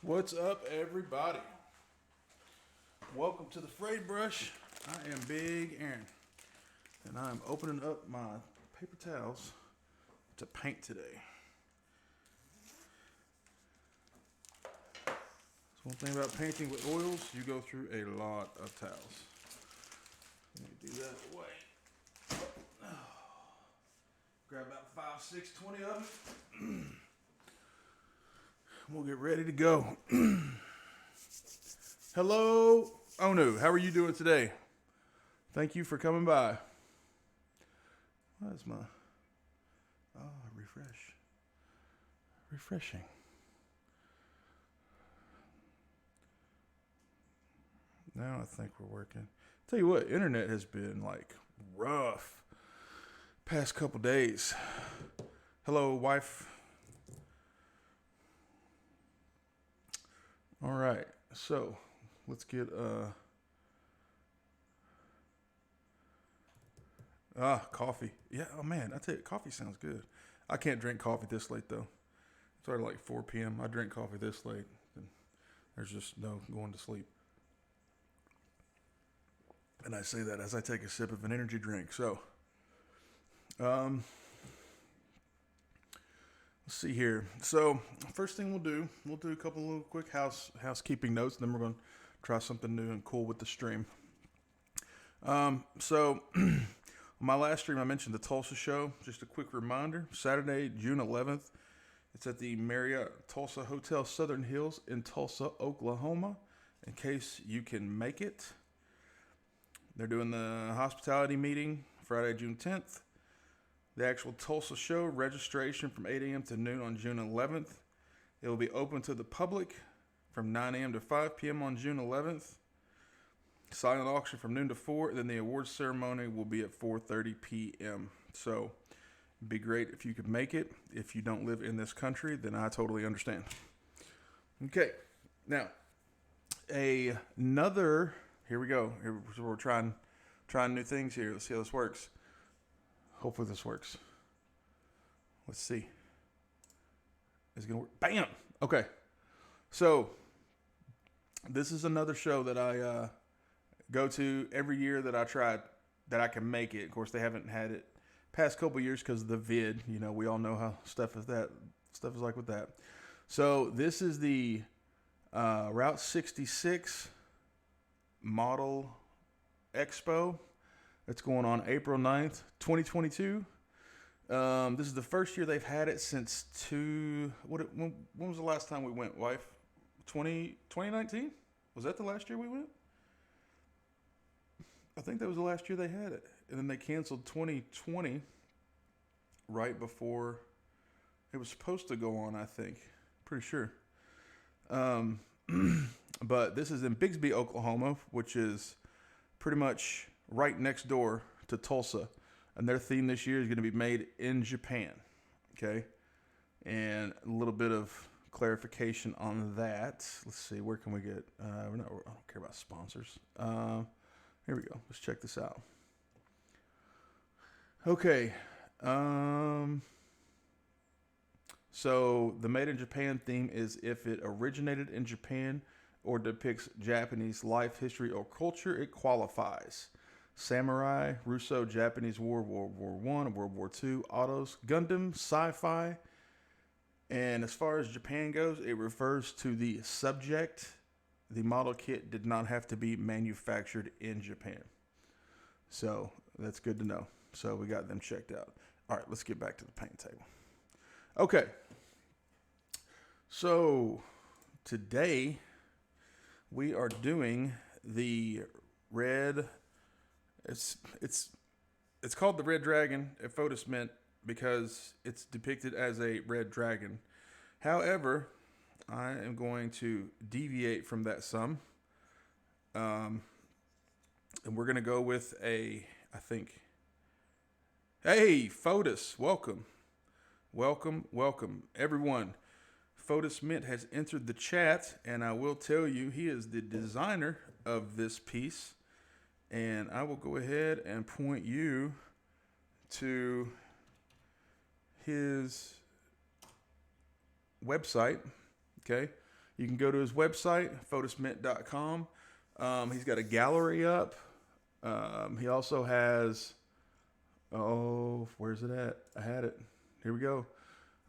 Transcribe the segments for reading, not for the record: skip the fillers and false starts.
What's up, everybody? Welcome to the Frayed Brush. I am Big Aaron, and I'm opening up my paper towels to paint today. So one thing about painting with oils, you go through a lot of towels. Let me do that away. Grab about 5, 6, 20 of them. We'll get ready to go. Hello, Onu. How are you doing today? Thank you for coming by. Where's my... refresh. Refreshing. Now I think we're working. Tell you what, internet has been like rough past couple days. Hello, wife. All right, so let's get coffee. Yeah, oh man, I tell you, coffee sounds good. I can't drink coffee this late though. It's already like 4 p.m. I drink coffee this late, and there's just no going to sleep. And I say that as I take a sip of an energy drink. So, let's see here. So, first thing we'll do a couple of little quick housekeeping notes, and then we're going to try something new and cool with the stream. So, on my last stream, I mentioned the Tulsa show. Just a quick reminder, Saturday, June 11th. It's at the Marriott Tulsa Hotel Southern Hills in Tulsa, Oklahoma, in case you can make it. They're doing the hospitality meeting Friday, June 10th. The actual Tulsa show, registration from 8 a.m. to noon on June 11th. It will be open to the public from 9 a.m. to 5 p.m. on June 11th. Silent auction from noon to 4, and then the awards ceremony will be at 4:30 p.m. So, it'd be great if you could make it. If you don't live in this country, then I totally understand. Okay, now, another... Here we go. We're trying new things here. Let's see how this works. Hopefully this works. Let's see. Is it going to work? Bam! Okay. So, this is another show that I go to every year that I tried, that I can make it. Of course, they haven't had it past couple years because of the vid. You know, we all know how stuff is like with that. So, this is the Route 66 Model Expo. It's going on April 9th, 2022. This is the first year they've had it since when was the last time we went, wife? 2019? Was that the last year we went? I think that was the last year they had it. And then they canceled 2020 right before it was supposed to go on, I think. Pretty sure. But this is in Bixby, Oklahoma, which is pretty much right next door to Tulsa. And their theme this year is going to be made in Japan. Okay? And a little bit of clarification on that. Let's see, where can we get... I don't care about sponsors. Here we go. Let's check this out. Okay. So the Made in Japan theme is if it originated in Japan or depicts Japanese life, history, or culture, it qualifies. Samurai, Russo, Japanese War, World War I, World War II, autos, Gundam, sci-fi. And as far as Japan goes, it refers to the subject. The model kit did not have to be manufactured in Japan. So that's good to know. So we got them checked out. All right, let's get back to the paint table. Okay. So today we are doing the red. It's called the Red Dragon at Fotis Mint because it's depicted as a red dragon. However, I am going to deviate from that some. And we're going to go with hey, Fotis, welcome. Welcome, everyone. Fotis Mint has entered the chat, and I will tell you, he is the designer of this piece. And I will go ahead and point you to his website. Okay. You can go to his website, fotismint.com. He's got a gallery up. He also has, where's it at? I had it. Here we go.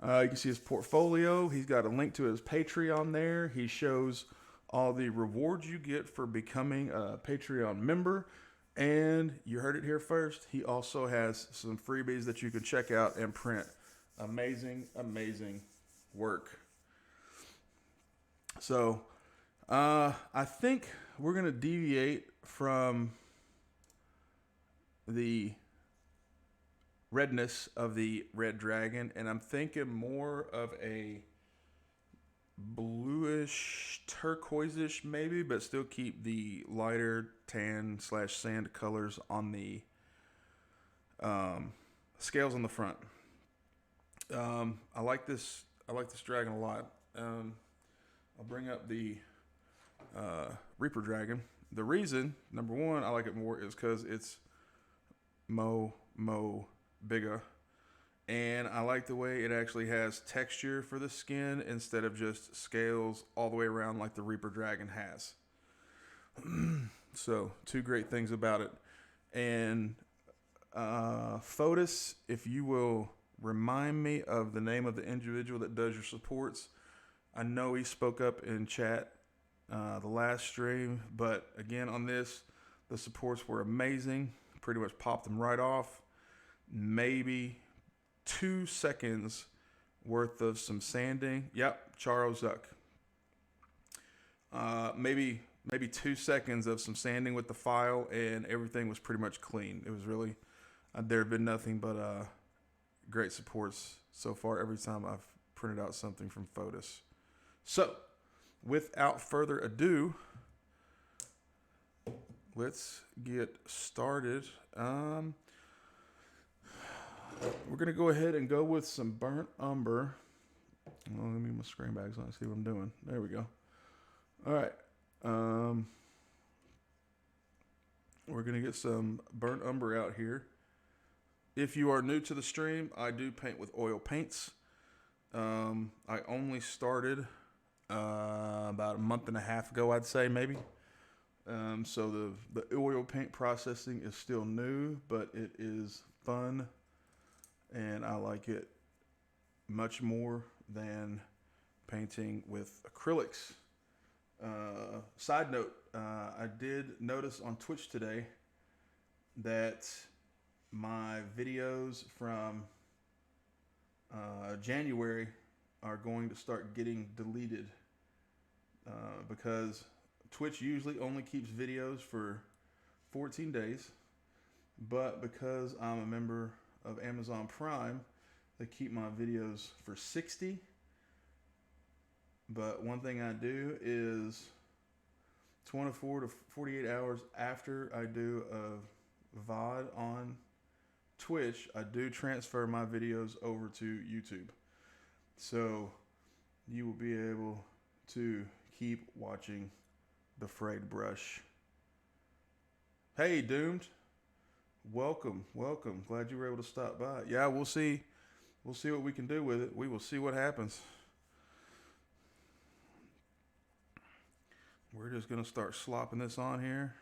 You can see his portfolio. He's got a link to his Patreon there. He shows all the rewards you get for becoming a Patreon member. And you heard it here first. He also has some freebies that you can check out and print. Amazing, amazing work. So, I think we're going to deviate from the redness of the red dragon, and I'm thinking more of a bluish, turquoise-ish maybe, but still keep the lighter tan/sand colors on the scales on the front. I like this dragon a lot. I'll bring up the Reaper Dragon. The reason, number one, I like it more is because it's mo bigger. And I like the way it actually has texture for the skin instead of just scales all the way around like the Reaper Dragon has. So, two great things about it. And Fotis, if you will remind me of the name of the individual that does your supports. I know he spoke up in chat the last stream, but again on this, the supports were amazing. Pretty much popped them right off. Maybe 2 seconds worth of some sanding. Yep, Charles Zuck. Maybe 2 seconds of some sanding with the file, and everything was pretty much clean. It was really, there have been nothing but great supports so far every time I've printed out something from Fotis. So, without further ado, let's get started. We're going to go ahead and go with some burnt umber. Well, let me get my screen back so I can see what I'm doing. There we go. All right. We're going to get some burnt umber out here. If you are new to the stream, I do paint with oil paints. I only started about a month and a half ago, I'd say, maybe. So the oil paint processing is still new, but it is fun, and I like it much more than painting with acrylics. Side note, I did notice on Twitch today that my videos from January are going to start getting deleted because Twitch usually only keeps videos for 14 days, but because I'm a member of Amazon Prime, they keep my videos for 60. But one thing I do is 24 to 48 hours after I do a VOD on Twitch, I do transfer my videos over to YouTube. So you will be able to keep watching the frayed brush. Hey, Doomed. Welcome. Glad you were able to stop by. Yeah, we'll see what we can do with it. We will see what happens. We're just going to start slopping this on here.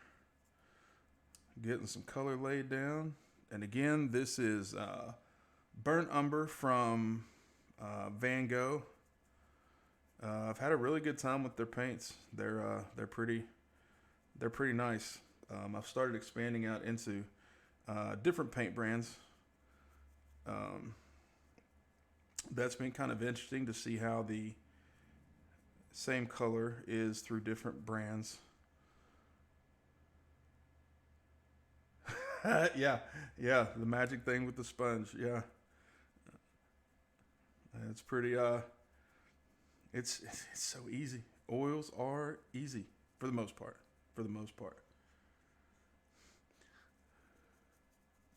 Getting some color laid down. And again, this is burnt umber from Van Gogh. I've had a really good time with their paints. They're pretty nice. I've started expanding out into different paint brands. That's been kind of interesting to see how the same color is through different brands. yeah, the magic thing with the sponge. Yeah, it's pretty. It's so easy. Oils are easy for the most part.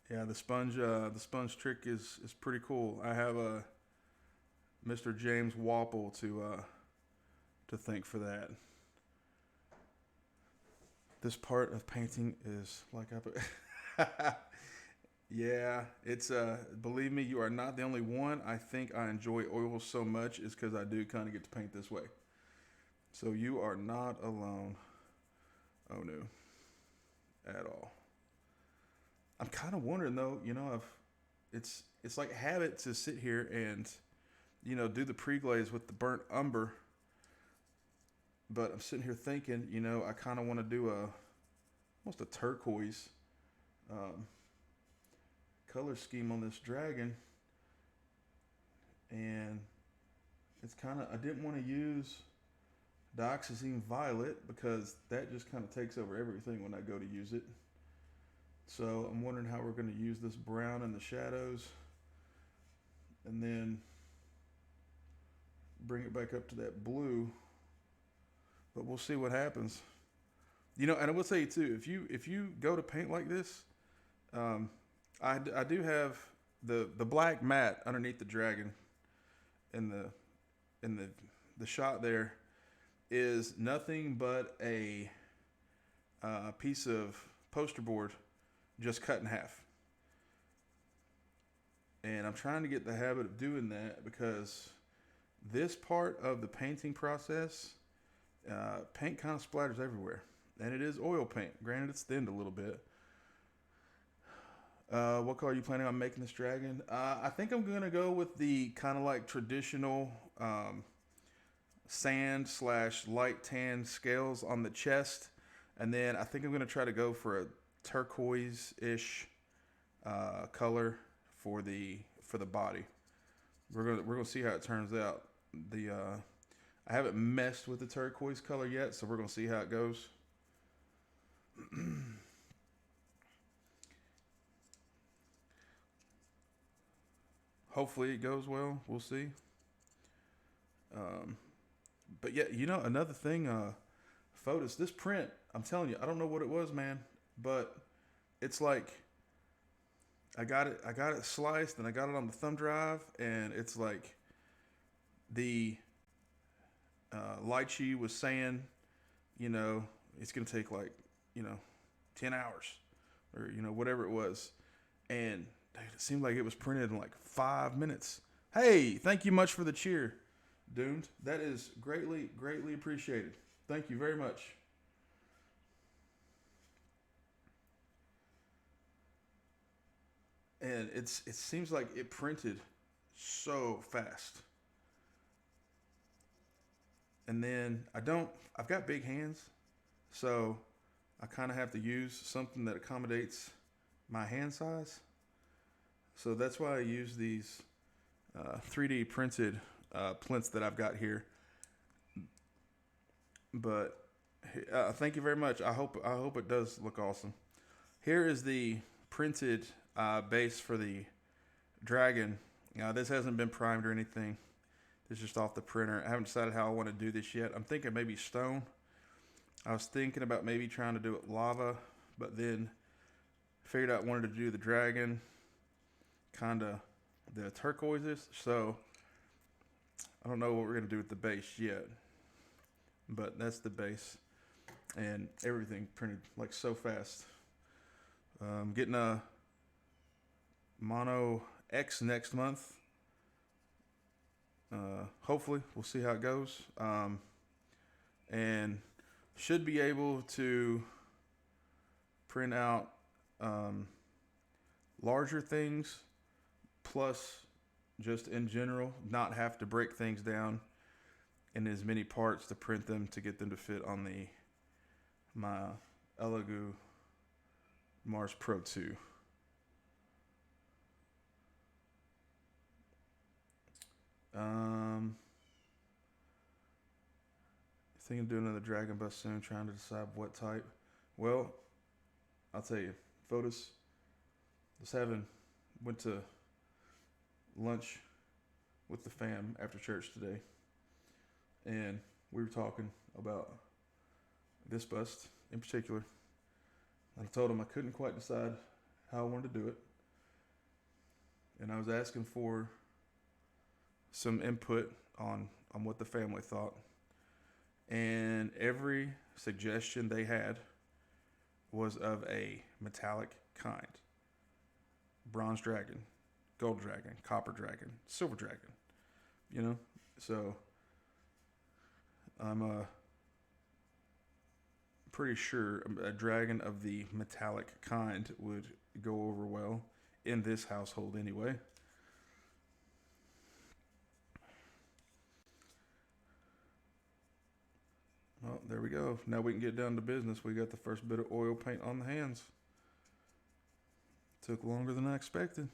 Yeah, the sponge trick is pretty cool. I have Mr. James Wapple to thank for that. This part of painting is like yeah, it's believe me, you are not the only one. I think I enjoy oils so much is because I do kind of get to paint this way. So you are not alone. Oh no, at all. I'm kind of wondering though. It's like habit to sit here and do the pre-glaze with the burnt umber. But I'm sitting here thinking, I kind of want to do almost a turquoise um, color scheme on this dragon, and it's kind of I didn't want to use dioxazine violet because that just kind of takes over everything when I go to use it. So I'm wondering how we're going to use this brown in the shadows, and then bring it back up to that blue. But we'll see what happens. And I will tell you too, if you go to paint like this, um, I do have the black mat underneath the dragon in the shot there is nothing but a piece of poster board just cut in half. And I'm trying to get the habit of doing that because this part of the painting process, paint kind of splatters everywhere. And it is oil paint. Granted, it's thinned a little bit. What color are you planning on making this dragon? I think I'm going to go with the kind of like traditional sand / light tan scales on the chest. And then I think I'm going to try to go for a turquoise-ish color for the body. We're gonna see how it turns out. I haven't messed with the turquoise color yet, so we're gonna see how it goes. Hopefully it goes well. We'll see. But yeah, another thing, Fotis, this print, I'm telling you, I don't know what it was, man, but it's like I got it sliced and I got it on the thumb drive, and it's like the lychee was saying, it's gonna take like 10 hours or whatever it was, and dude, it seemed like it was printed in like 5 minutes. Hey, thank you much for the cheer, Doomed. That is greatly appreciated. Thank you very much. And it seems like it printed so fast. And then I've got big hands, so I kind of have to use something that accommodates my hand size. So that's why I use these 3D printed plinths that I've got here. But thank you very much. I hope it does look awesome. Here is the printed base for the dragon. This hasn't been primed or anything. This is just off the printer. I haven't decided how I want to do this yet. I'm thinking maybe stone. I was thinking about maybe trying to do it lava, but then figured out I wanted to do the dragon, kind of the turquoises. So I don't know what we're going to do with the base yet, but that's the base. And everything printed like so fast. Getting a Mono X next month. Hopefully, we'll see how it goes. And should be able to print out larger things, plus just in general, not have to break things down in as many parts to print them to get them to fit on my Elegoo Mars Pro 2. Thinking of doing another dragon bust soon, trying to decide what type. Well, I'll tell you, Fotis went to lunch with the fam after church today, and we were talking about this bust in particular. I told him I couldn't quite decide how I wanted to do it, and I was asking for some input on what the family thought. And every suggestion they had was of a metallic kind. Bronze dragon, gold dragon, copper dragon, silver dragon. So I'm pretty sure a dragon of the metallic kind would go over well in this household anyway. Well, there we go. Now we can get down to business. We got the first bit of oil paint on the hands. Took longer than I expected.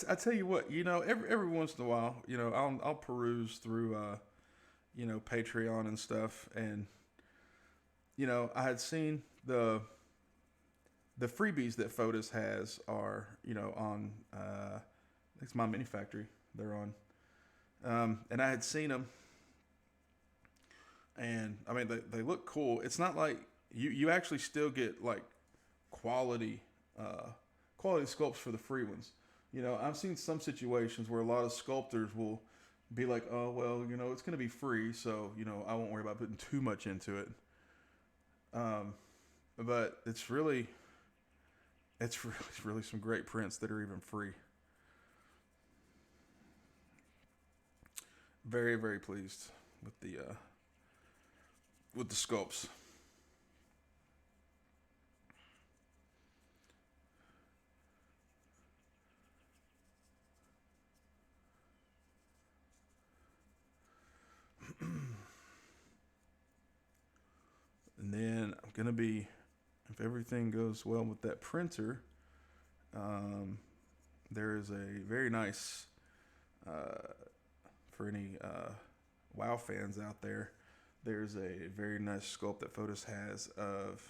I tell you what, every once in a while, I'll peruse through, Patreon and stuff, and I had seen the freebies that Fotis has are, on, it's My Mini Factory. They're on, and I had seen them, and I mean they look cool. It's not like you actually still get like quality uh, quality sculpts for the free ones. I've seen some situations where a lot of sculptors will be like, oh well, it's going to be free, so I won't worry about putting too much into it. Um, but it's really some great prints that are even free. Very very pleased with the sculpts. And then I'm gonna be, if everything goes well with that printer, um, there is a very nice, uh, for any WoW fans out there, there's a very nice sculpt that Fotis has of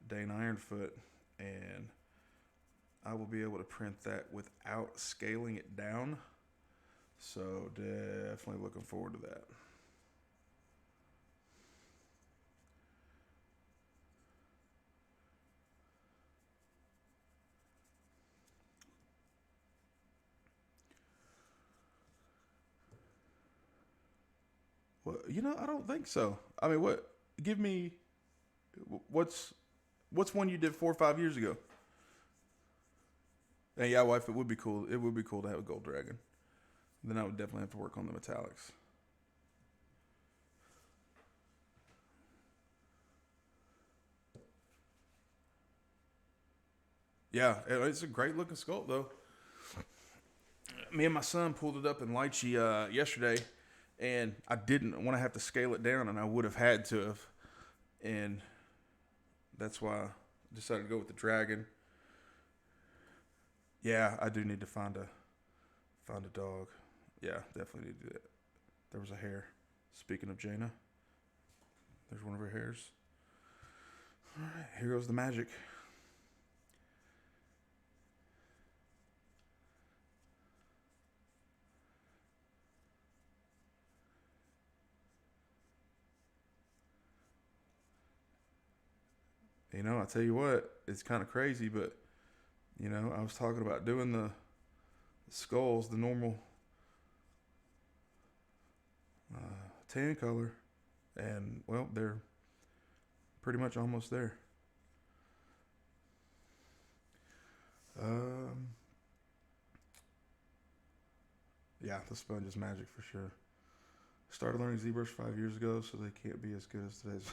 Dane Ironfoot, and I will be able to print that without scaling it down. So definitely looking forward to that. Well, I don't think so. I mean, what? Give me what's what's one you did 4 or 5 years ago? And yeah, wife, it would be cool. It would be cool to have a gold dragon. Then I would definitely have to work on the metallics. Yeah, it's a great looking sculpt though. Me and my son pulled it up in Lychee yesterday, and I didn't want to have to scale it down, and I would have had to have, and that's why I decided to go with the dragon. Yeah, I do need to find a dog. Yeah, definitely need to do that. There was a hare. Speaking of Jaina, there's one of her hares. All right, here goes the magic. I tell you what, it's kind of crazy, but I was talking about doing the skulls, the normal tan color, and well, they're pretty much almost there. Um, yeah, the sponge is magic for sure. Started learning ZBrush 5 years ago, so they can't be as good as today's.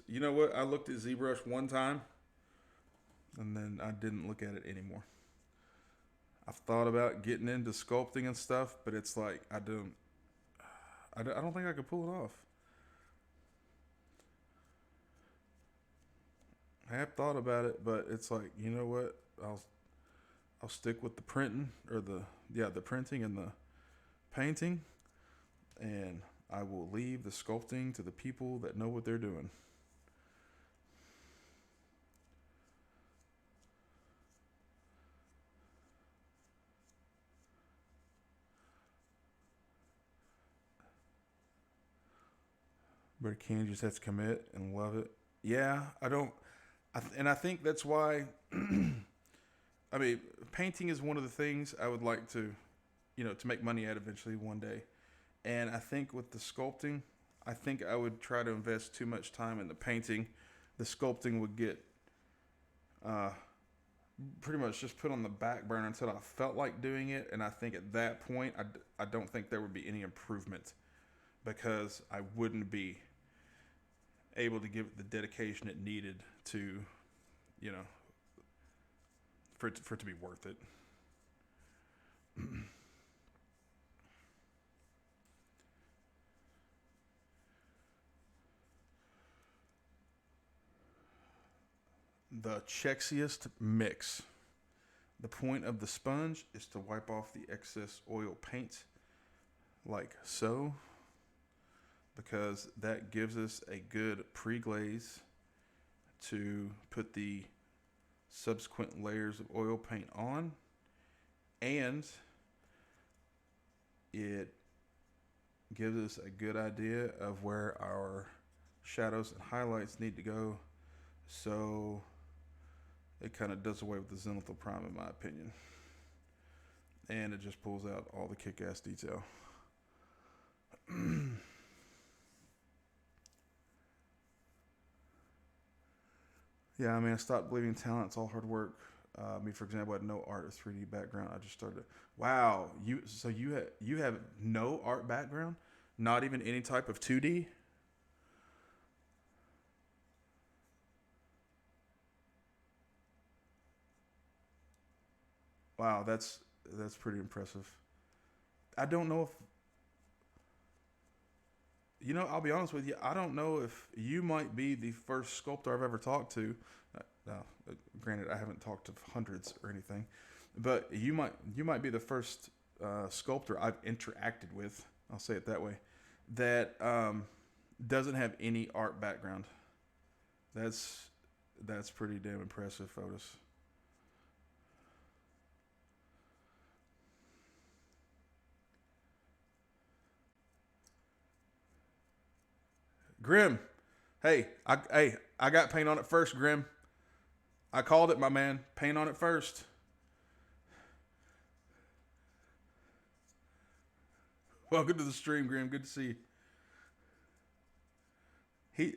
You know what? I looked at ZBrush one time, and then I didn't look at it anymore. I've thought about getting into sculpting and stuff, but it's like I don't think I could pull it off. I have thought about it, but it's like, you know what? I'll stick with the printing, or the printing and the painting, and I will leave the sculpting to the people that know what they're doing. But again, you just have to commit and love it. Yeah, I don't, and I think that's why. I mean, painting is one of the things I would like to make money at eventually one day. And I think with the sculpting, I think I would try to invest too much time in the painting. The sculpting would get uh, pretty much just put on the back burner until I felt like doing it. And I think at that point, I don't think there would be any improvement because I wouldn't be able to give it the dedication it needed to, you know, for it to be worth it. The Chexiest mix. The point of the sponge is to wipe off the excess oil paint like so, because that gives us a good pre-glaze to put the subsequent layers of oil paint on, and it gives us a good idea of where our shadows and highlights need to go. So it kind of does away with the zenithal prime, in my opinion. And it just pulls out all the kick-ass detail. Yeah, I mean, I stopped believing in talent. It's all hard work. Me, for example, I had no art or 3D background. I just started. Wow, you have no art background, not even any type of 2D. Wow, that's pretty impressive. I don't know if I'll be honest with you. I don't know if you might be the first sculptor I've ever talked to. Now, granted, I haven't talked to hundreds or anything, but you might be the first sculptor I've interacted with. I'll say it that way. That doesn't have any art background. That's pretty damn impressive, Fotis. Grim, I got paint on it first, Grim. I called it, my man. Paint on it first. Welcome to the stream, Grim. Good to see you.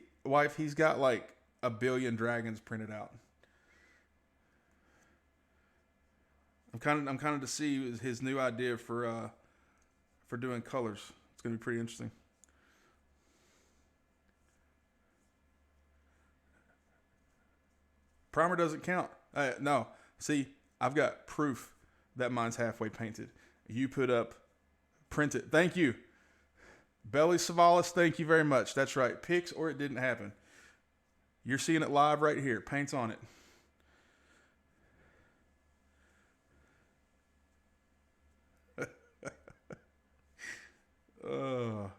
He's got like a billion dragons printed out. I'm kind of to see his new idea for doing colors. It's gonna be pretty interesting. Primer doesn't count. No. See, I've got proof that mine's halfway painted. You put up, print it. Thank you. Belly Savalas, thank you very much. That's right. Pics or it didn't happen. You're seeing it live right here. Paint's on it. Y'all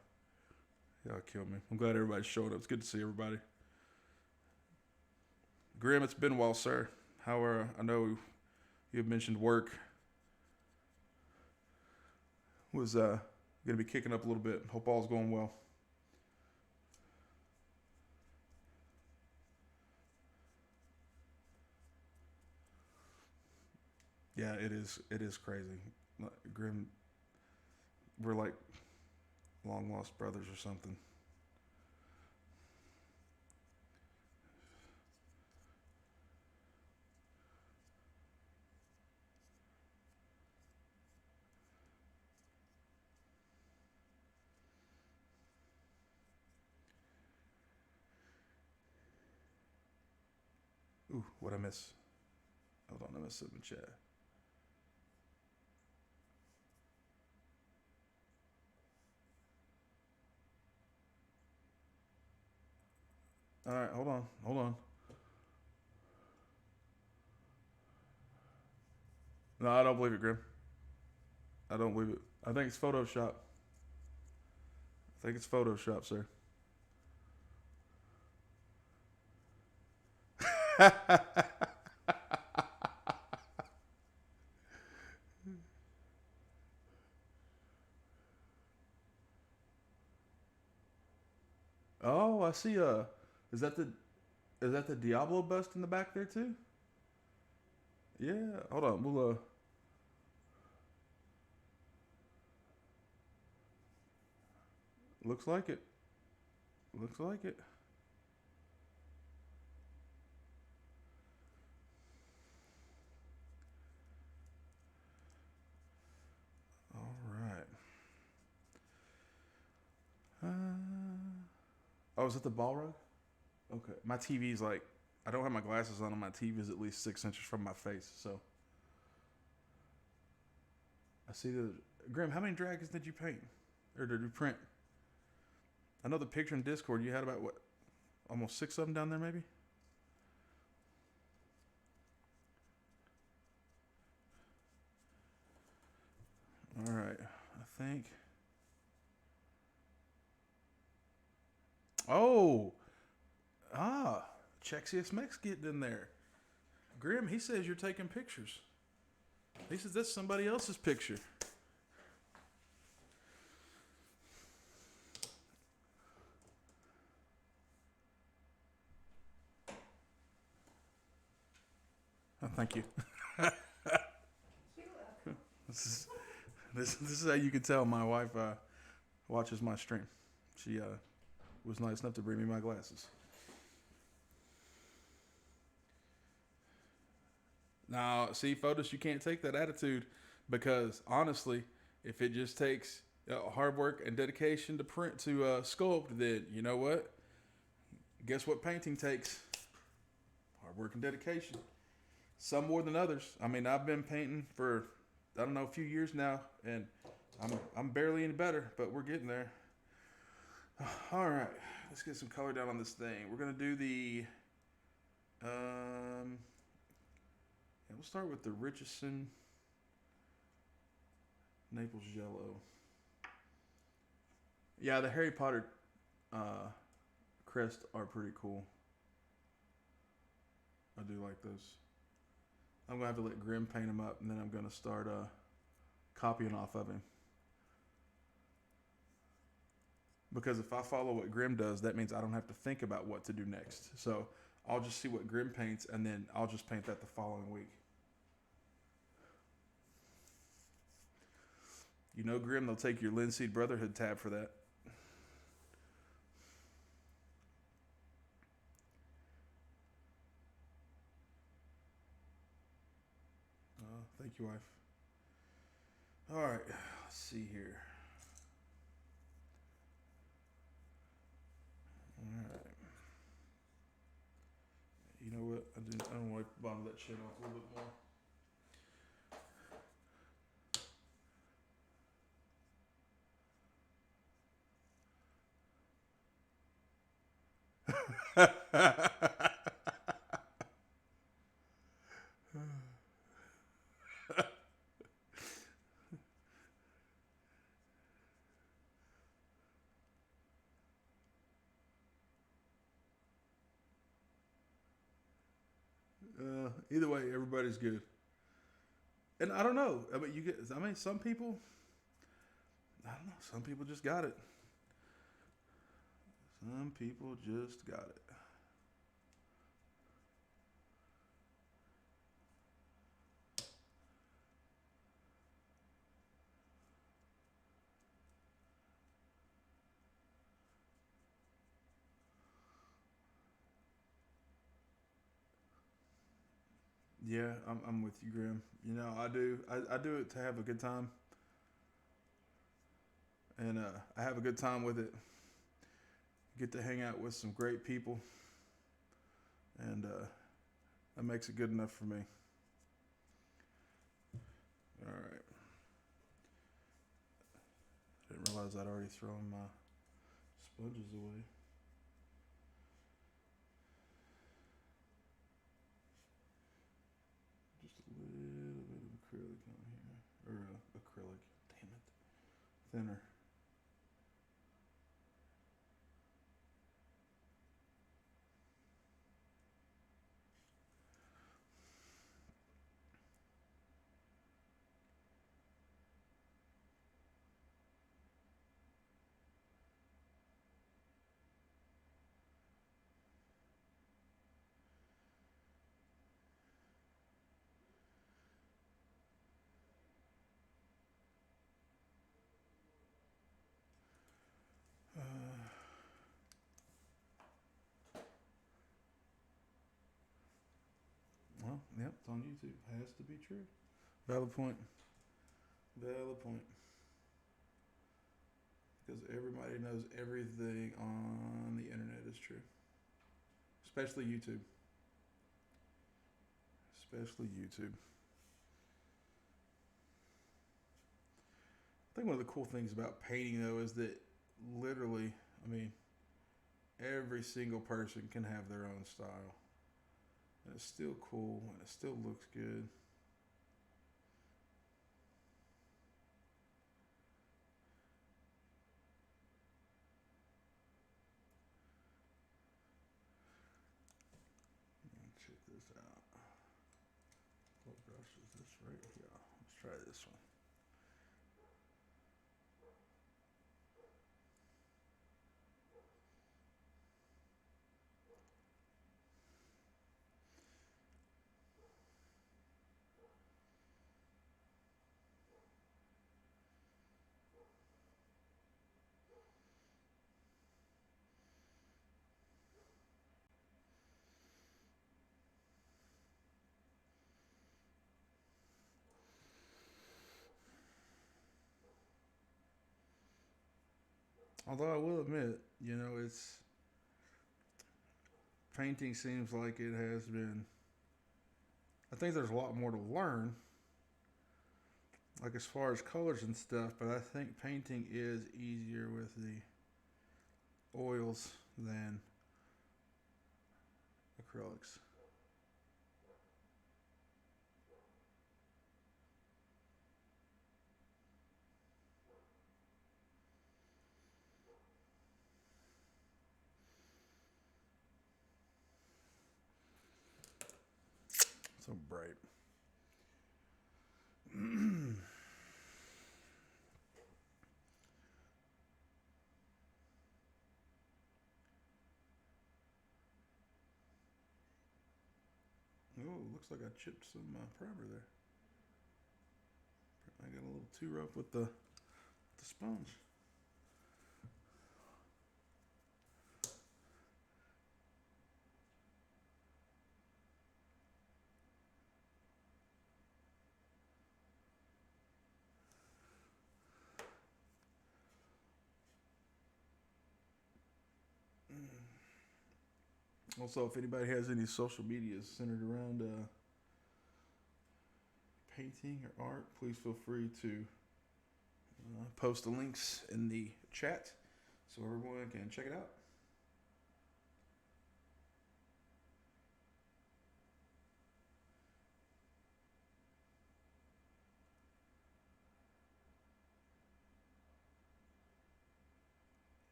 kill me. I'm glad everybody's showing up. It's good to see everybody. Grim, it's been a while, sir. I know you have mentioned work was going to be kicking up a little bit. Hope all's going well. Yeah, it is. It is crazy. Grim, we're like long lost brothers or something. Ooh, what I miss? Hold on, I missed something in chat. All right, hold on. No, I don't believe it, Grim. I don't believe it. I think it's Photoshop. I think it's Photoshop, sir. Oh, I see. Is that the Diablo bust in the back there too? Yeah. Hold on. We'll. Looks like it. Looks like it. Oh, is it the ball rug? Okay. My TV's like, I don't have my glasses on, and my TV's at least 6 inches from my face. So I see the. Grim, how many dragons did you paint? Or did you print? I know the picture in Discord, you had about what? Almost 6 of them down there, maybe? All right. I think. Oh! Ah! Chexiest Mex getting in there. Grim, he says you're taking pictures. He says that's somebody else's picture. Oh, thank you. This is this is how you can tell my wife watches my stream. She was nice enough to bring me my glasses. Now, see, Fotis, you can't take that attitude because honestly, if it just takes hard work and dedication to print to sculpt, then you know what? Guess what painting takes? Hard work and dedication. Some more than others. I mean, I've been painting for I don't know a few years now, and I'm barely any better, but we're getting there. All right, let's get some color down on this thing. We're gonna do the yeah, we'll start with the Richardson Naples yellow. Yeah, the Harry Potter crests are pretty cool. I do like those. I'm gonna have to let Grim paint them up, and then I'm gonna start copying off of him. Because if I follow what Grim does, that means I don't have to think about what to do next. So I'll just see what Grim paints, and then I'll just paint that the following week. You know, Grim, they'll take your Linseed Brotherhood tab for that. Thank you, wife. All right, let's see here. All right. You know what? I don't want to bottom that chin off a little bit more. Either way, everybody's good. And I don't know. I mean, some people. I don't know. Some people just got it. Some people just got it. Yeah, I'm with you, Grim. You know, I do it to have a good time, and I have a good time with it. Get to hang out with some great people, and that makes it good enough for me. All right. Didn't realize I'd already thrown my sponges away. Just a little bit of acrylic on here, or acrylic. Damn it, thinner. Well, yep, it's on YouTube. Has to be true. Valid point. Valid point. because everybody knows everything on the internet is true, especially YouTube. Especially YouTube. I think one of the cool things about painting, though, is that literally, I mean, every single person can have their own style. And it's still cool and it still looks good. Check this out. What brush is this right here? Let's try this one. Although I will admit, it's painting seems like it has been. I think there's a lot more to learn, like as far as colors and stuff. But I think painting is easier with the oils than acrylics. So bright. Oh, looks like I chipped some primer there. I got a little too rough with the sponge. Also, if anybody has any social medias centered around painting or art, please feel free to post the links in the chat so everyone can check it out.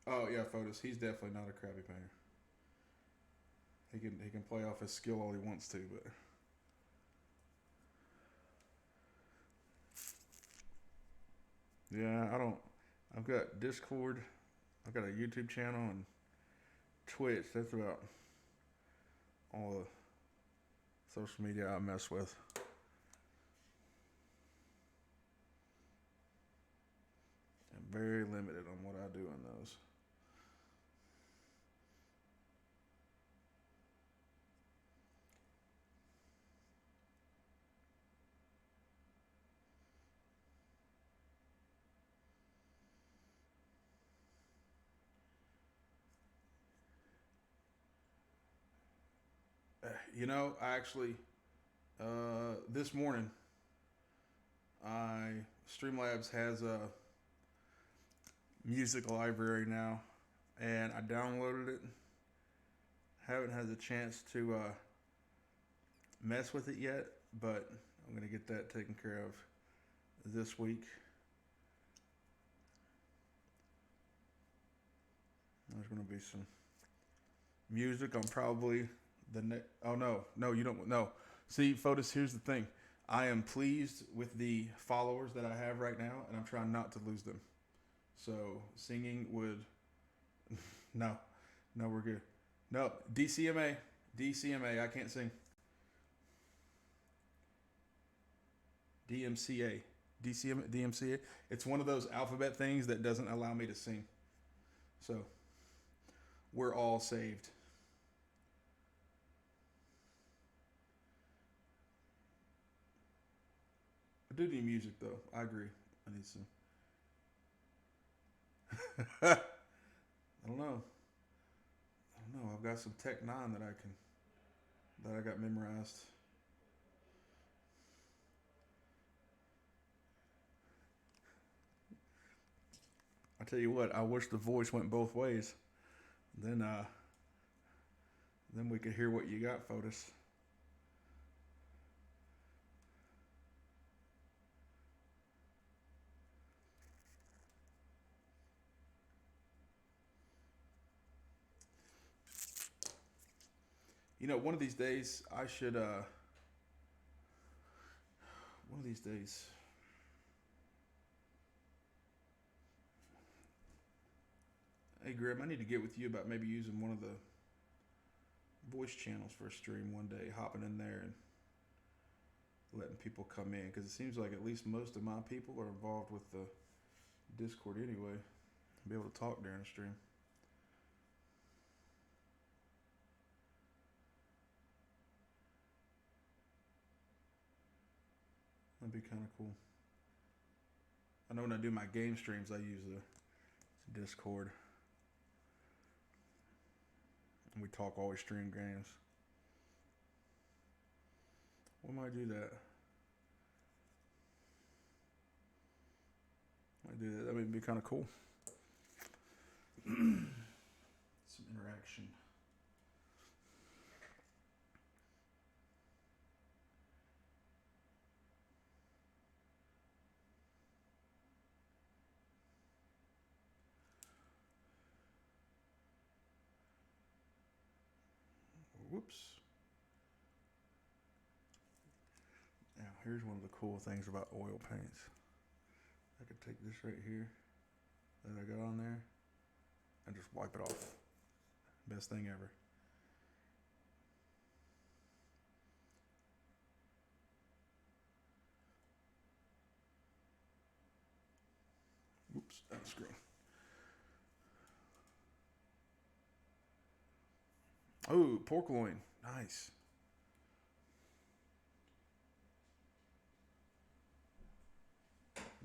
Oh yeah, Fotis. He's definitely not a crappy painter. He can play off his skill all he wants to, but yeah, I don't. I've got Discord. I've got a YouTube channel and Twitch. That's about all the social media I mess with. I'm very limited on what I do in those. I actually this morning, I Streamlabs has a music library now, and I downloaded it. Haven't had the chance to mess with it yet, but I'm gonna get that taken care of this week. There's gonna be some music on probably the next. Oh no, you don't. No, see, Fotis. Here's the thing. I am pleased with the followers that I have right now, and I'm trying not to lose them. So singing would no, we're good. No, DCMA. I can't sing. DMCA, DMCA. It's one of those alphabet things that doesn't allow me to sing. So we're all saved. I do need music though. I agree. I need some. I don't know. I don't know. I've got some Tech 9 that I got memorized. I tell you what, I wish the voice went both ways. Then then we could hear what you got, Fotis. You know, one of these days I should one of these days. Hey Grim, I need to get with you about maybe using one of the voice channels for a stream one day, hopping in there and letting people come in, because it seems like at least most of my people are involved with the Discord anyway. Be able to talk during the stream. That'd be kind of cool. I know when I do my game streams, I use the Discord. And we talk while we stream games. We might do that. Might do that. That would be kind of cool. Some interaction. Whoops. Now, here's one of the cool things about oil paints. I could take this right here that I got on there and just wipe it off. Best thing ever. Oops, that's screw. Oh, pork loin. Nice.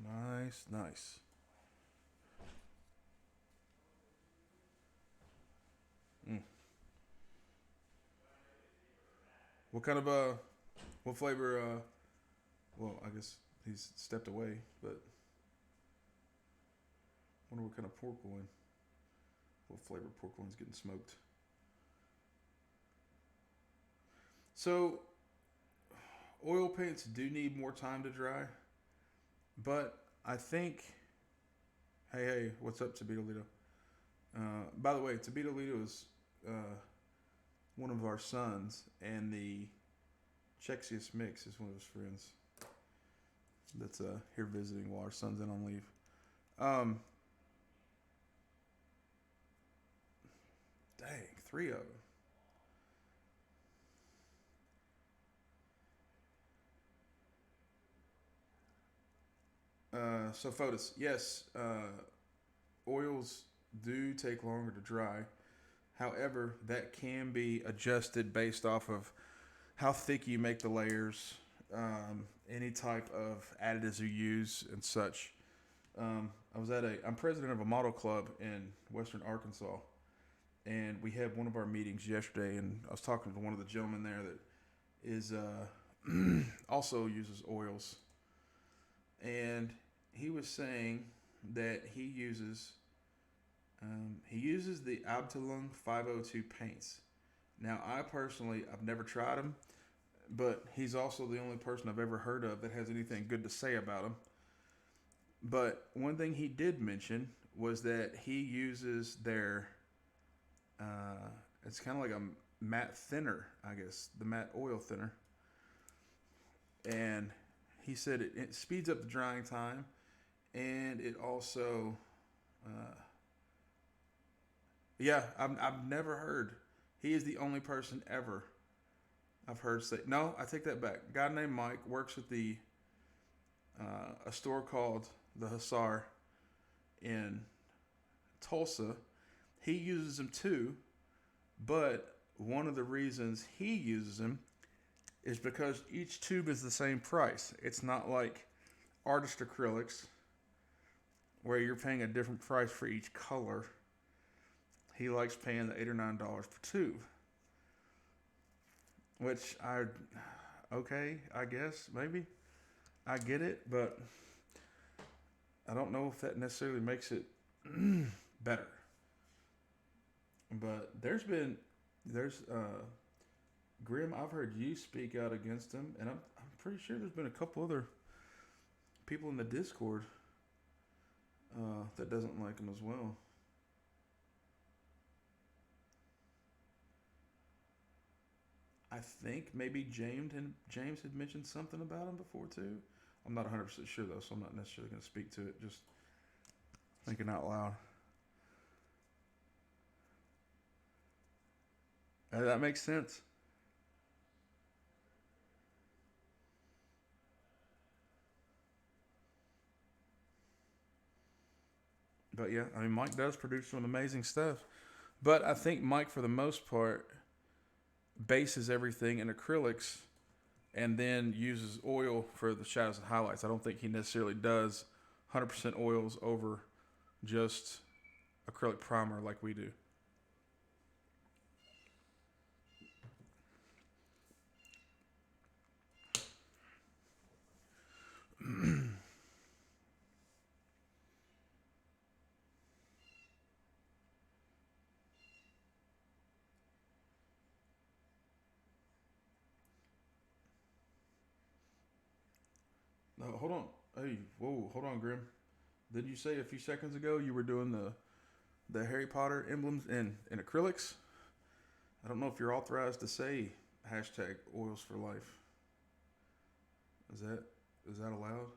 Nice, nice. Mm. What kind of what flavor well, I guess he's stepped away, but wonder what kind of pork loin. What flavor pork loin's getting smoked. So oil paints do need more time to dry, but I think hey, what's up, Tabitolito? By the way, Tabitolito is one of our sons, and the Chexius Mix is one of his friends that's here visiting while our son's in on leave. Dang, 3 of them. So Fotis, yes, oils do take longer to dry. However, that can be adjusted based off of how thick you make the layers, any type of additives you use, and such. I'm president of a model club in Western Arkansas, and we had one of our meetings yesterday, and I was talking to one of the gentlemen there that is also uses oils, and he was saying that he uses the Abteilung 502 paints. Now, I've never tried them, but he's also the only person I've ever heard of that has anything good to say about them. But one thing he did mention was that he uses their, it's kind of like a matte thinner, I guess, the matte oil thinner. And he said it speeds up the drying time, and it also, I've never heard. He is the only person ever I've heard say. No, I take that back. A guy named Mike works at a store called the Hussar in Tulsa. He uses them too, but one of the reasons he uses them is because each tube is the same price. It's not like artist acrylics where you're paying a different price for each color. He likes paying the $8 or $9 per tube, which okay, I guess maybe I get it, but I don't know if that necessarily makes it better. But there's Grim. I've heard you speak out against him, and I'm pretty sure there's been a couple other people in the Discord that doesn't like him as well. I think maybe James had mentioned something about him before too. I'm not 100% sure though, so I'm not necessarily going to speak to it. Just thinking out loud. That makes sense. But yeah, I mean, Mike does produce some amazing stuff. But I think Mike, for the most part, bases everything in acrylics and then uses oil for the shadows and highlights. I don't think he necessarily does 100% oils over just acrylic primer like we do. No, hold on. Hey, whoa, hold on, Grim. Did you say a few seconds ago you were doing the Harry Potter emblems in acrylics? I don't know if you're authorized to say hashtag oils for life. Is that allowed?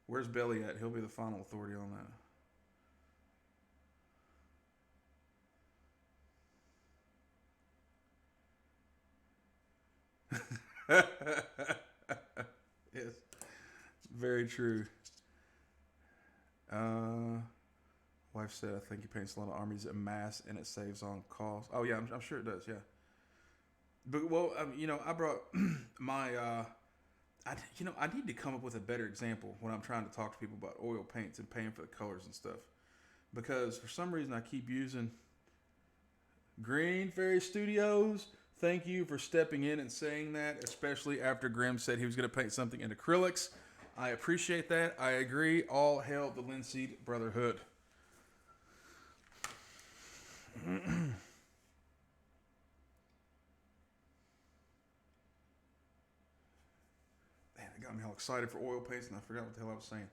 Where's Belly at? He'll be the final authority on that. Yes, very true. Uh, Wife said, I think he paints a lot of armies en masse and it saves on cost. Oh, yeah, I'm sure it does, yeah. But, well, I brought my, I need to come up with a better example when I'm trying to talk to people about oil paints and paying for the colors and stuff. Because for some reason I keep using Green Fairy Studios. Thank you for stepping in and saying that, especially after Grim said he was going to paint something in acrylics. I appreciate that. I agree. All hail the Linseed Brotherhood. Man, it got me all excited for oil paints and I forgot what the hell I was saying.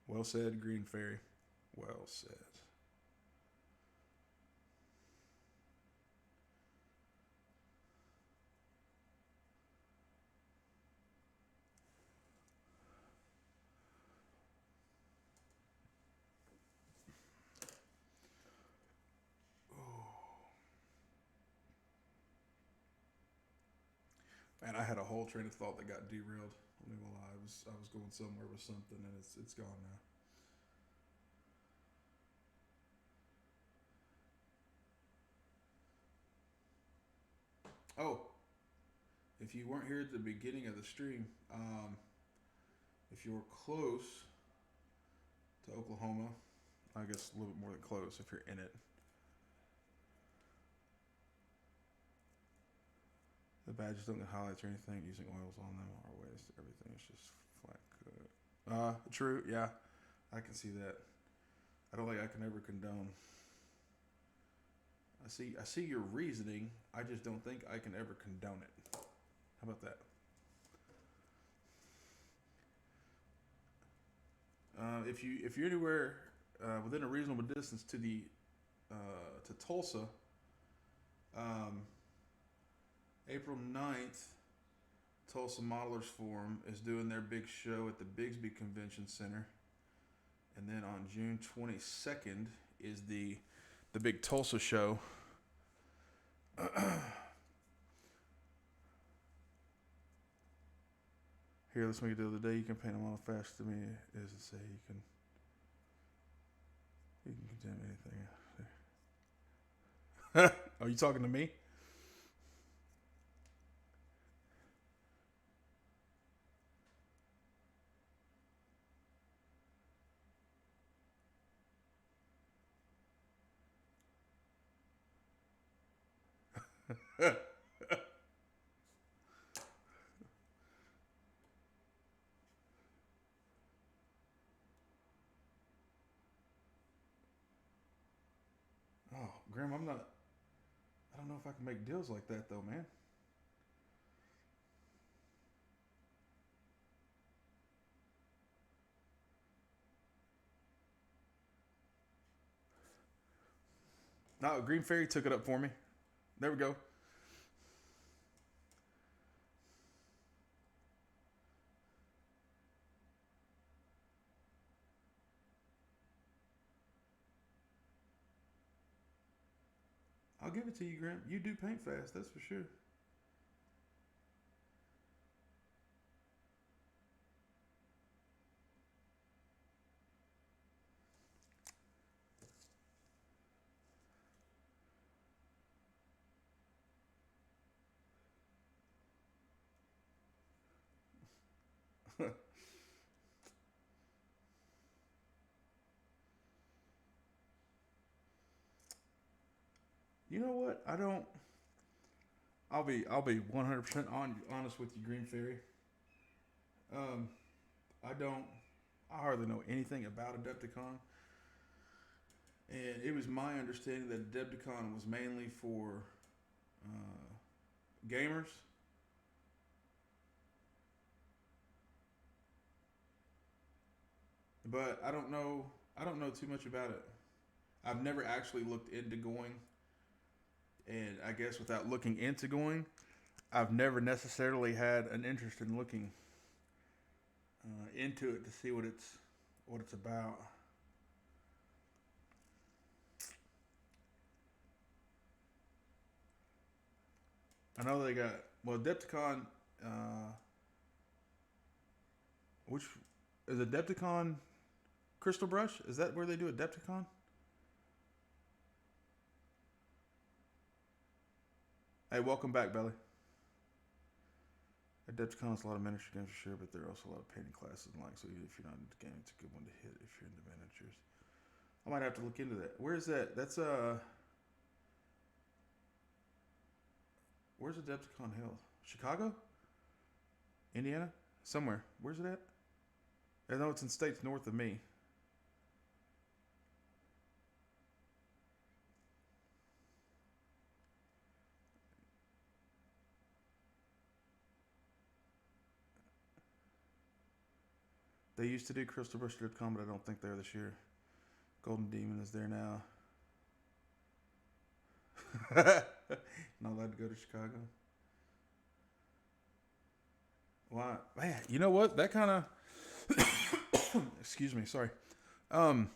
Well said, Green Fairy. Well said. Man, I had a whole train of thought that got derailed. I'm not gonna lie. I was going somewhere with something and it's gone now. Oh, if you weren't here at the beginning of the stream, if you're close to Oklahoma, I guess a little bit more than close if you're in it. The badges don't get highlights or anything using oils on them or ways. Everything is just flat cut. True. Yeah, I can see that. I don't think I can ever condone. I see your reasoning. I just don't think I can ever condone it. How about that? If you're anywhere within a reasonable distance to Tulsa, um, April 9th, Tulsa Modelers Forum is doing their big show at the Bigsby Convention Center, and then on June 22nd is the big Tulsa show. Here, let's make a deal today. You can paint them all fast to me. As it say, you can condemn anything. Are you talking to me? Oh, Graham, I'm not. I don't know if I can make deals like that though, man. No, Green Fairy took it up for me. There we go. I'll give it to you, Graham. You do paint fast, that's for sure. You know what? I don't. I'll be 100% honest with you, Green Fairy. Um, I don't. I hardly know anything about Adepticon, and it was my understanding that Adepticon was mainly for gamers. But I don't know. I don't know too much about it. I've never actually looked into going, and I guess without looking into going, I've never necessarily had an interest in looking into it to see what it's about. I know they got Adepticon. Uh, which is Adepticon Crystal Brush? Is that where they do Adepticon? Hey, welcome back, Belly. Adepticon is a lot of miniature games for sure, but there are also a lot of painting classes and like. So if you're not into the game, it's a good one to hit if you're into miniatures. I might have to look into that. Where is that? That's where's Adepticon held? Chicago? Indiana? Somewhere. Where's it at? I know it's in states north of me. They used to do Crystal Brush Adepticon, but I don't think they're this year. Golden Demon is there now. Not allowed to go to Chicago. Why? Man, you know what? That kind of. Excuse me. Sorry. Um,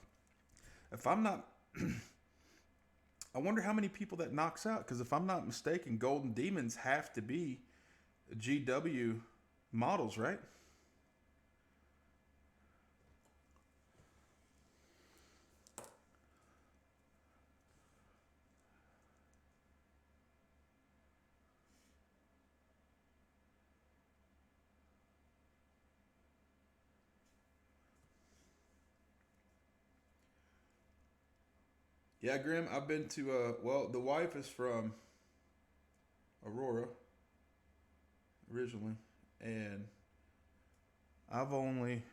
if I'm not. I wonder how many people that knocks out. Because if I'm not mistaken, Golden Demons have to be GW models, right? Yeah, Grim. I've been to. The wife is from Aurora originally, and I've only.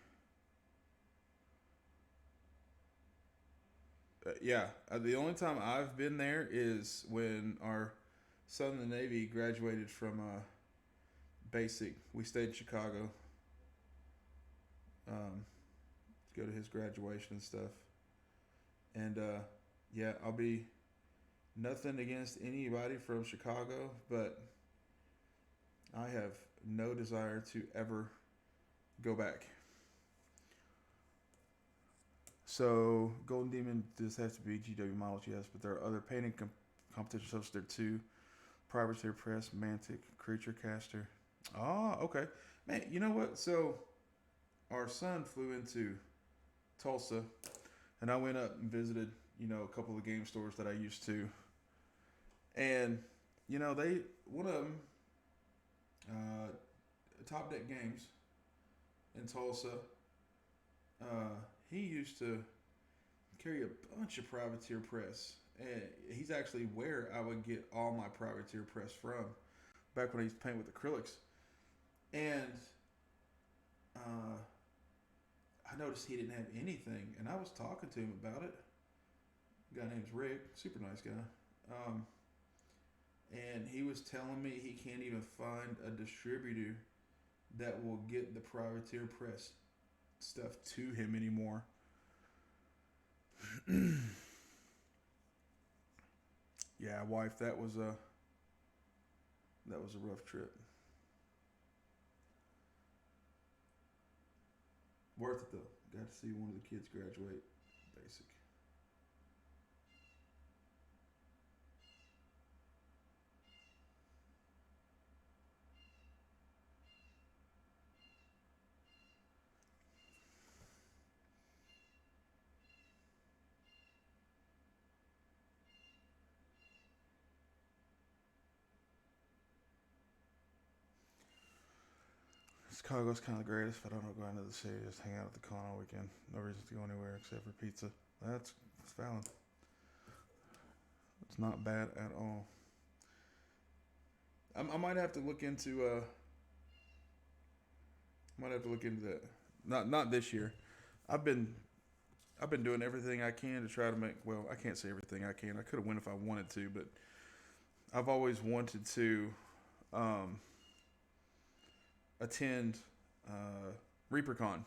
The only time I've been there is when our son in the Navy graduated from basic. We stayed in Chicago to go to his graduation and stuff. And I'll be nothing against anybody from Chicago, but I have no desire to ever go back. So Golden Demon does have to be GW models, yes, but there are other painting competitions hosted there too. Privateer Press, Mantic, Creature Caster. Oh, okay. Man, you know what? So our son flew into Tulsa, and I went up and visited, a couple of game stores that I used to, and they one of them, uh, Top Deck Games in Tulsa. He used to carry a bunch of privateer press, and he's actually where I would get all my privateer press from back when I used to paint with acrylics. And uh, I noticed he didn't have anything, and I was talking to him about it. A guy named Rick, super nice guy. And he was telling me he can't even find a distributor that will get the privateer press stuff to him anymore. Yeah, wife, that was a rough trip. Worth it though. Got to see one of the kids graduate. Basic. Chicago's kind of the greatest, but I don't go into the city. Just hang out at the con all weekend. No reason to go anywhere except for pizza. That's valid. It's not bad at all. I might have to look into. Might have to look into that. Not this year. I've been doing everything I can to try to make. Well, I can't say everything I can. I could have went if I wanted to, but I've always wanted to attend ReaperCon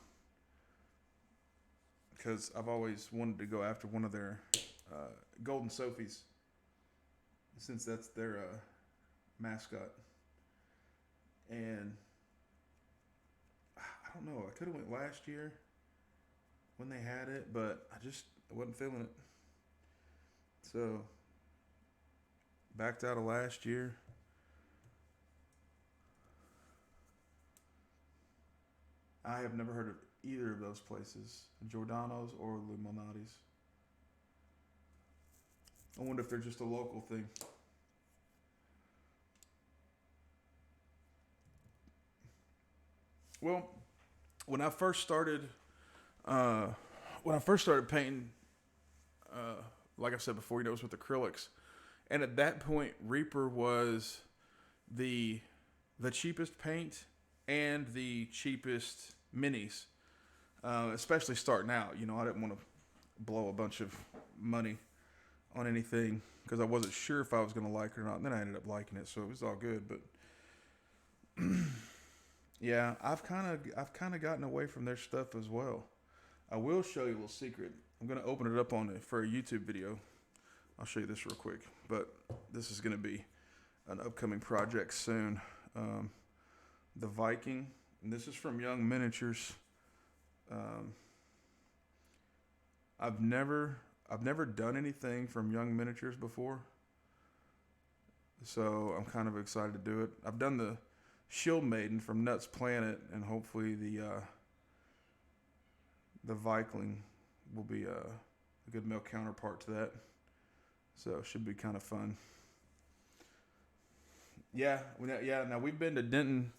because I've always wanted to go after one of their Golden Sophies since that's their mascot. And I don't know. I could have went last year when they had it, but I wasn't feeling it. So backed out of last year. I have never heard of either of those places, Giordano's or Limonati's. I wonder if they're just a local thing. Well, when I first started, painting, like I said before, it was with acrylics, and at that point, Reaper was the cheapest paint and the cheapest minis, especially starting out. I didn't want to blow a bunch of money on anything because I wasn't sure if I was going to like it or not. And then I ended up liking it, so it was all good. But yeah, I've kind of gotten away from their stuff as well. I will show you a little secret. I'm going to open it up for a YouTube video. I'll show you this real quick, but this is going to be an upcoming project soon. The Viking, and this is from Young Miniatures. I've never done anything from Young Miniatures before, so I'm kind of excited to do it. I've done the Shield Maiden from Nuts Planet, and hopefully the Viking will be a good male counterpart to that. So it should be kind of fun. Yeah. Now we've been to Denton,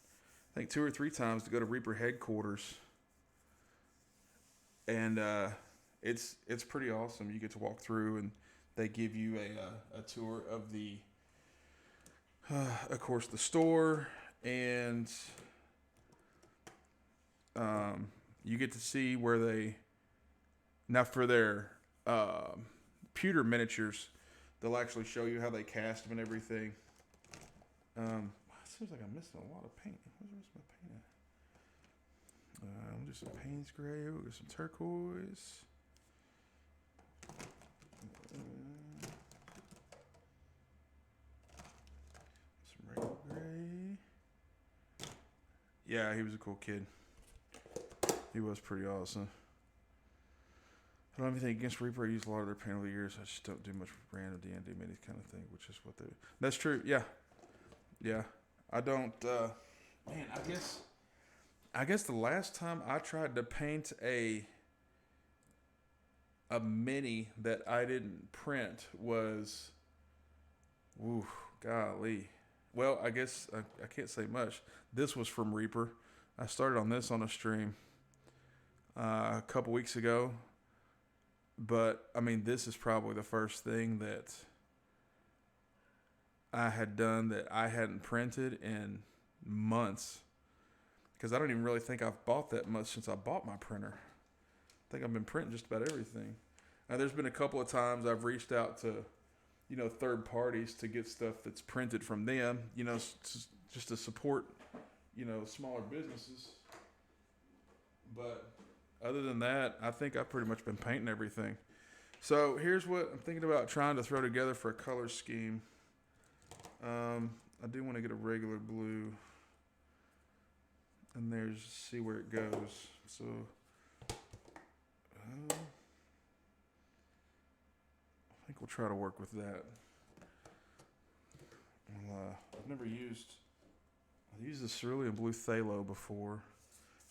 I think 2 or 3 times to go to Reaper headquarters, and it's pretty awesome. You get to walk through, and they give you a tour of of course, the store, and you get to see where now for their pewter miniatures, they'll actually show you how they cast them and everything. It seems like I'm missing a lot of paint. Where's my paint at? We'll do some Payne's gray. We'll do some turquoise. Some regular gray. Yeah, he was a cool kid. He was pretty awesome. I don't have anything against Reaper. I use a lot of their paint over the years. I just don't do much random D&D minis kind of thing, which is what they That's true. Yeah. I don't, man, I guess I guess the last time I tried to paint a mini that I didn't print was, ooh, golly. Well, I guess I can't say much. This was from Reaper. I started on this on a stream a couple weeks ago, but I mean, this is probably the first thing that I had done that I hadn't printed in months. Because I don't even really think I've bought that much since I bought my printer. I think I've been printing just about everything. Now, there's been a couple of times I've reached out to, third parties to get stuff that's printed from them, just to support, smaller businesses. But other than that, I think I've pretty much been painting everything. So here's what I'm thinking about trying to throw together for a color scheme. I do want to get a regular blue. And there's, see where it goes. So, I think we'll try to work with that. I've used the cerulean blue phthalo before,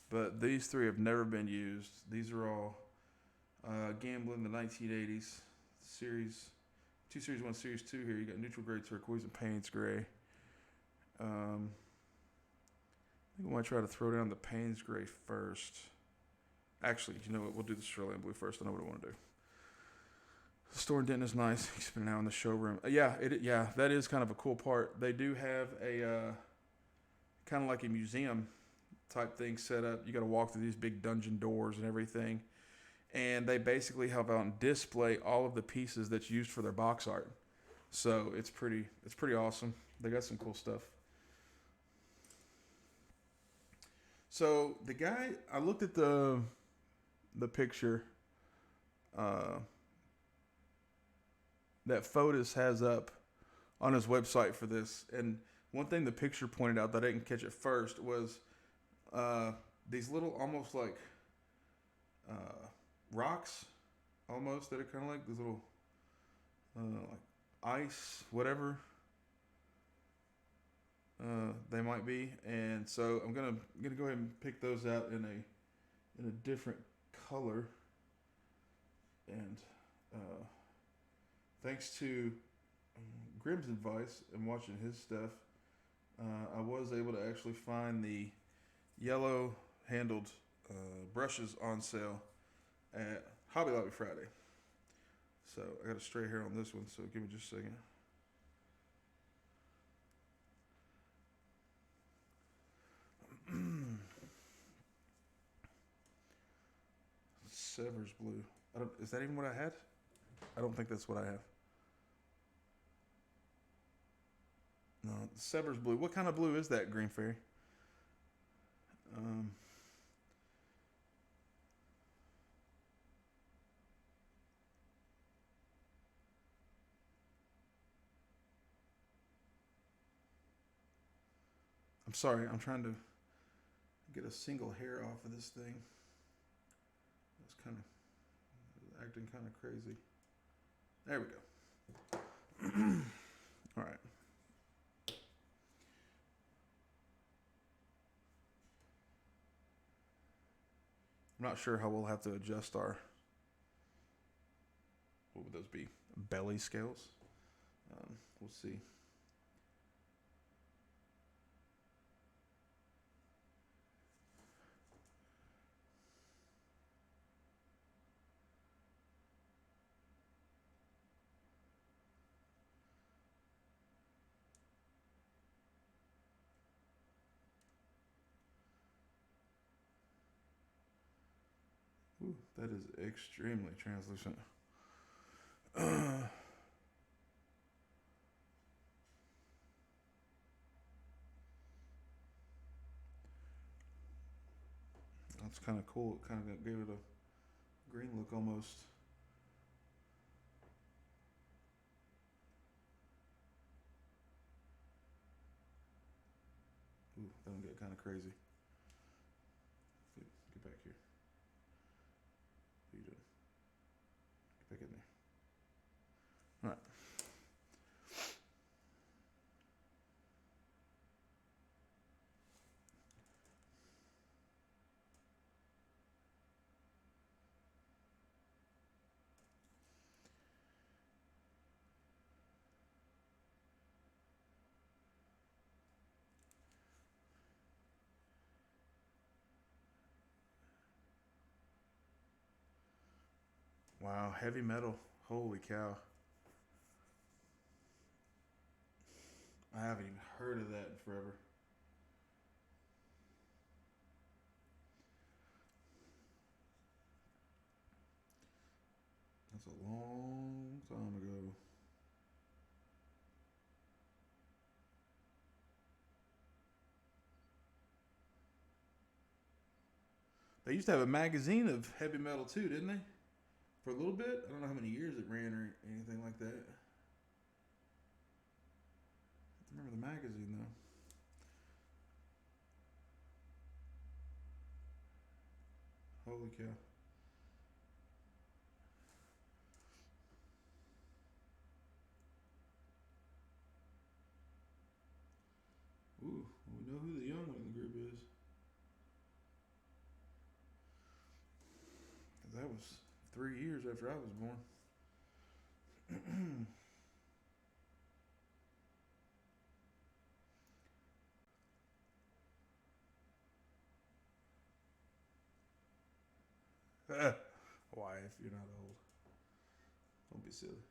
but these three have never been used. These are all Gambling the 1980s series, 2 series 1, series 2 here. You got neutral gray turquoise and Payne's gray. I think we might try to throw down the Payne's gray first. Actually, you know what? We'll do the cerulean blue first. I know what I want to do. The store dent is nice. It's been out in the showroom. Yeah, that is kind of a cool part. They do have a kind of like a museum type thing set up. You got to walk through these big dungeon doors and everything, and they basically have out and display all of the pieces that's used for their box art. So it's pretty awesome. They got some cool stuff. So the guy, I looked at the picture that Fotis has up on his website for this, and one thing the picture pointed out that I didn't catch at first was these little, almost like rocks, almost, that are kind of like these little like ice, whatever they might be. And so I'm gonna go ahead and pick those out in a different color. And thanks to Grimm's advice and watching his stuff, I was able to actually find the yellow handled brushes on sale at Hobby Lobby Friday. So I got a straight hair on this one, so give me just a second. Severs blue. Is that even what I had? I don't think that's what I have. No, Severs blue. What kind of blue is that, Green Fairy? I'm sorry. I'm trying to get a single hair off of this thing. It's kind of acting kind of crazy. There we go. All right. I'm not sure how we'll have to adjust our, what would those be? Belly scales? We'll see. Ooh, that is extremely translucent. That's kind of cool. It kind of gave it a green look almost. Ooh, that'll get kind of crazy. Get back here. What are you doing? Get back in there. All right. Wow, heavy metal. Holy cow. I haven't even heard of that in forever. That's a long time ago. They used to have a magazine of heavy metal too, didn't they? For a little bit. I don't know how many years it ran or anything like that. I remember the magazine though. Holy cow. Ooh, we know who the young one in the group is. That was 3 years after I was born. Why, if you're not old? Don't be silly.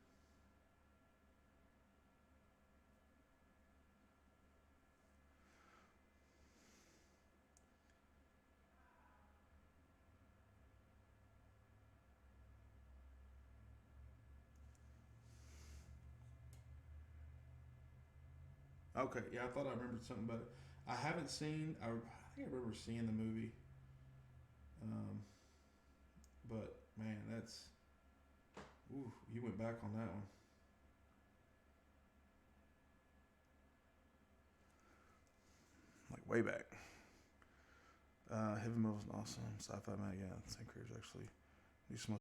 Okay, yeah, I thought I remembered something about it. I haven't seen. I think I remember seeing the movie. Um, but man, that's. Ooh, you went back on that one. Like way back. Heavy metal's awesome. Sci-fi man, yeah. St. Clair's actually these some